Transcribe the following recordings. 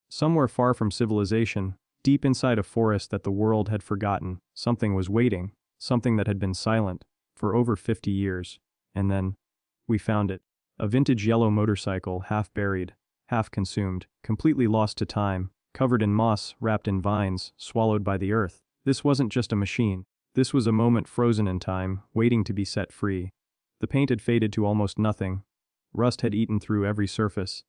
Somewhere far from civilization, deep inside a forest that the world had forgotten, something was waiting, something that had been silent for over 50 years. And then, we found it. A vintage yellow motorcycle, half buried, half consumed, completely lost to time, covered in moss, wrapped in vines, swallowed by the earth. This wasn't just a machine. This was a moment frozen in time, waiting to be set free. The paint had faded to almost nothing. Rust had eaten through every surface.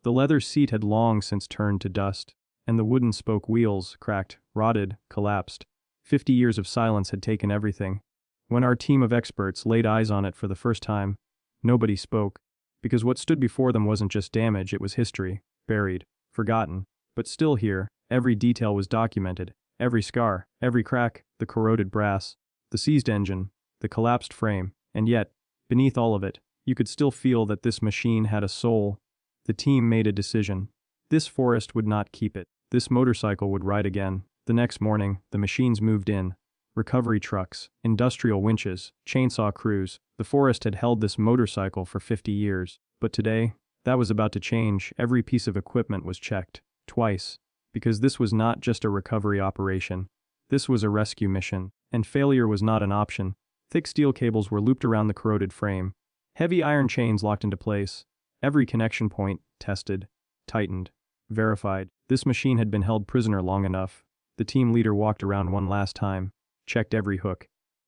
The leather seat had long since turned to dust, and the wooden spoke wheels, cracked, rotted, collapsed. 50 years of silence had taken everything. When our team of experts laid eyes on it for the first time, nobody spoke, because what stood before them wasn't just damage, it was history, buried, forgotten, but still here. Every detail was documented, every scar, every crack, the corroded brass, the seized engine, the collapsed frame, and yet, beneath all of it, you could still feel that this machine had a soul. The team made a decision. This forest would not keep it. This motorcycle would ride again. The next morning, the machines moved in. Recovery trucks, industrial winches, chainsaw crews. The forest had held this motorcycle for 50 years. But today, that was about to change. Every piece of equipment was checked. Twice. Because this was not just a recovery operation. This was a rescue mission, and failure was not an option. Thick steel cables were looped around the corroded frame. Heavy iron chains locked into place. Every connection point tested, tightened, verified. This machine had been held prisoner long enough. The team leader walked around one last time, checked every hook,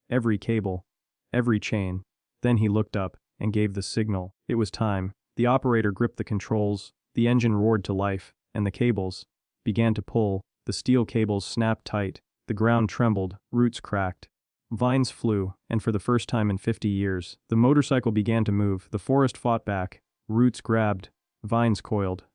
every cable, every chain. Then he looked up and gave the signal. It was time. The operator gripped the controls, the engine roared to life, and the cables began to pull. The steel cables snapped tight, the ground trembled, roots cracked. Vines flew, and for the first time in 50 years, the motorcycle began to move. The forest fought back, roots grabbed, vines coiled.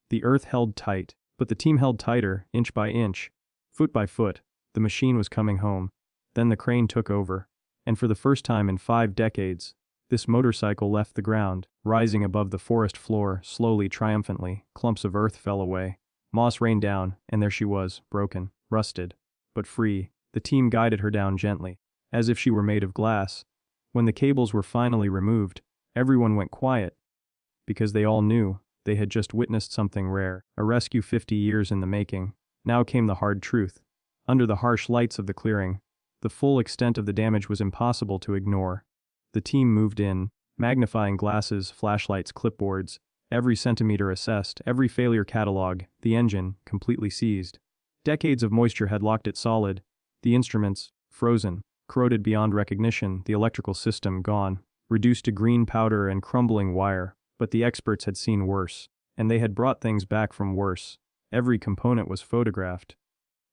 The earth held tight, but the team held tighter, inch by inch, foot by foot. The machine was coming home. Then the crane took over, and for the first time in 5 decades, this motorcycle left the ground, rising above the forest floor, slowly, triumphantly. Clumps of earth fell away. Moss rained down, and there she was, broken, rusted, but free. The team guided her down gently, as if she were made of glass. When the cables were finally removed, everyone went quiet, because they all knew they had just witnessed something rare, a rescue 50 years in the making. Now came the hard truth. Under the harsh lights of the clearing, the full extent of the damage was impossible to ignore. The team moved in, magnifying glasses, flashlights, clipboards, every centimeter assessed, every failure cataloged, the engine completely seized. Decades of moisture had locked it solid, the instruments frozen, corroded beyond recognition, the electrical system gone, reduced to green powder and crumbling wire. But the experts had seen worse, and they had brought things back from worse. Every component was photographed.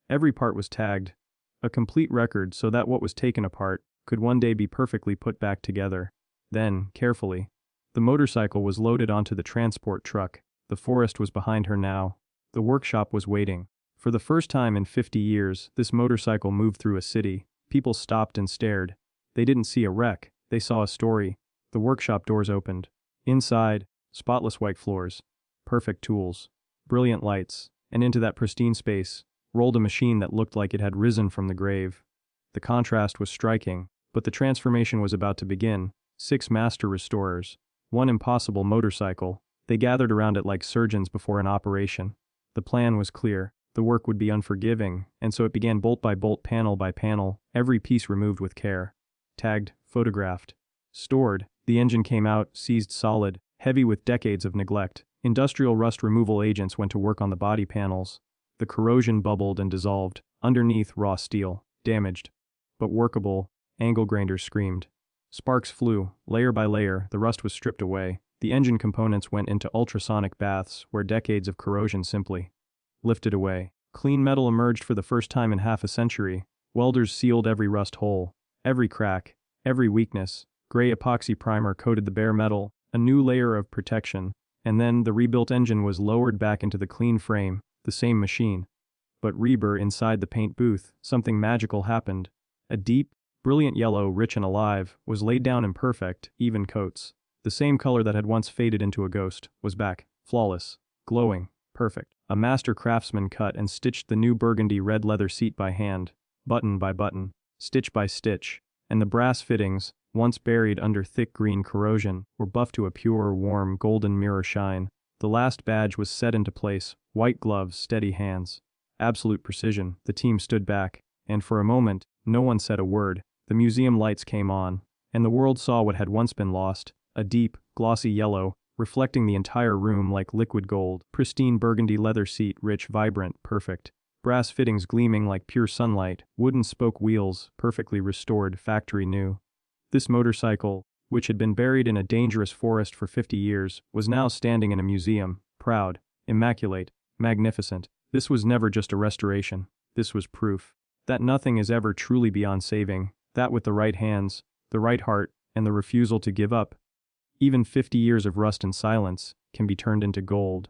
Every part was tagged. A complete record so that what was taken apart could one day be perfectly put back together. Then, carefully, the motorcycle was loaded onto the transport truck. The forest was behind her now. The workshop was waiting. For the first time in 50 years, this motorcycle moved through a city. People stopped and stared. They didn't see a wreck. They saw a story. The workshop doors opened. Inside, spotless white floors, perfect tools, brilliant lights, and into that pristine space rolled a machine that looked like it had risen from the grave. The contrast was striking, but the transformation was about to begin. 6 master restorers, 1 impossible motorcycle. They gathered around it like surgeons before an operation. The plan was clear. The work would be unforgiving, and so it began bolt by bolt, panel by panel, every piece removed with care. Tagged, photographed, stored. The engine came out, seized solid, heavy with decades of neglect. Industrial rust removal agents went to work on the body panels. The corrosion bubbled and dissolved. Underneath, raw steel, damaged, but workable. Angle grinders screamed. Sparks flew. Layer by layer, the rust was stripped away. The engine components went into ultrasonic baths, where decades of corrosion simply lifted away. Clean metal emerged for the first time in half a century. Welders sealed every rust hole, every crack, every weakness. Gray epoxy primer coated the bare metal, a new layer of protection, and then the rebuilt engine was lowered back into the clean frame, the same machine. But inside the paint booth, something magical happened. A deep, brilliant yellow, rich and alive, was laid down in perfect, even coats. The same color that had once faded into a ghost was back, flawless, glowing, perfect. A master craftsman cut and stitched the new burgundy red leather seat by hand, button by button, stitch by stitch, and the brass fittings, once buried under thick green corrosion, were buffed to a pure, warm, golden mirror shine. The last badge was set into place, white gloves, steady hands. Absolute precision. The team stood back, and for a moment, no one said a word. The museum lights came on, and the world saw what had once been lost, a deep, glossy yellow, reflecting the entire room like liquid gold. Pristine burgundy leather seat, rich, vibrant, perfect. Brass fittings gleaming like pure sunlight, wooden spoke wheels, perfectly restored, factory new. This motorcycle, which had been buried in a dangerous forest for 50 years, was now standing in a museum, proud, immaculate, magnificent. This was never just a restoration. This was proof that nothing is ever truly beyond saving, that with the right hands, the right heart, and the refusal to give up, even 50 years of rust and silence can be turned into gold.